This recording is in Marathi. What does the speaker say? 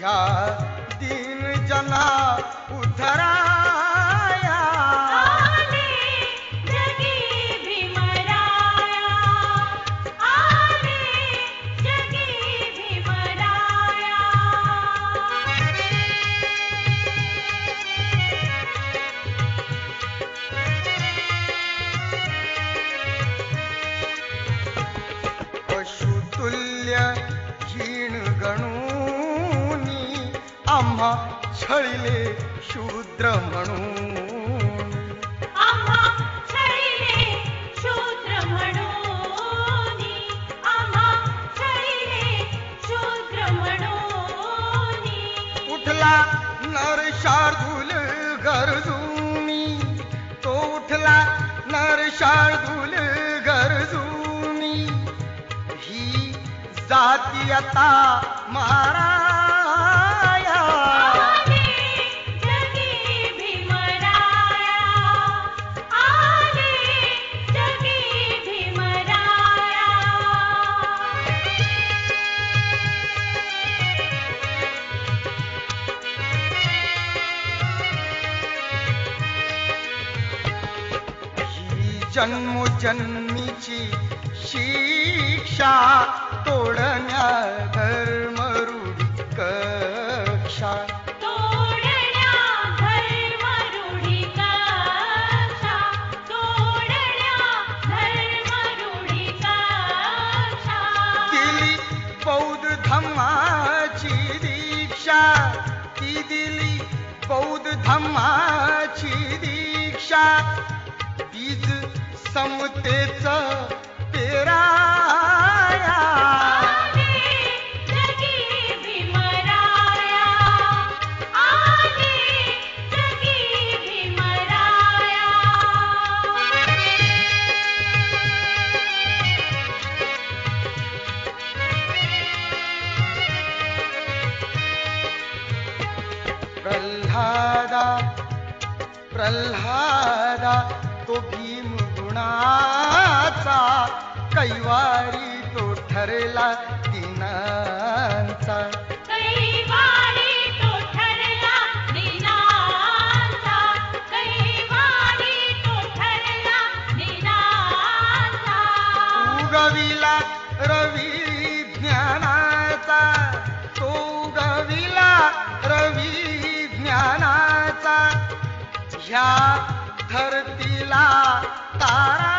ह्या दीन जना उद्धराया आले जगी भीमराया, आले जगी भीमराया. पशुतुल्य क्षीण गणूनी आम्हा छळिले शूद्र म्हणून. आम्हा छळिले शूद्र म्हणूनी, आम्हा छळिले शूद्र म्हणूनी. उठला नर शार्दूल गरजूनी, तो उठला नर शार्दूल गरजूनी. ही जाती आता माराया आले जगी भीमराया, आले जगी भीमराया. ही जन्मोजन्मीची शिक्षा तोडण्या धर्मरूढी कक्षा. तोडण्या धर्मरूढी कक्षा, तोडण्या धर्मरूढी कक्षा. दिली बौद्ध धम्माची दीक्षा, ती दिली बौद्ध धम्माची दीक्षा. बीज समतेच पेराया आले जगी भीमराया, आले जगी भीमराया. प्रल्हादा प्रल्हादा तो भीम गुणाचा, कैवारी तो ठरला दिनांचा. कैवारी तो ठरला दिनांचा, कैवारी तो ठरला दिनांचा. उगविला रवी ज्ञानाचा, तो उगविला रवी ज्ञानाचा. ह्या धरतीला तारा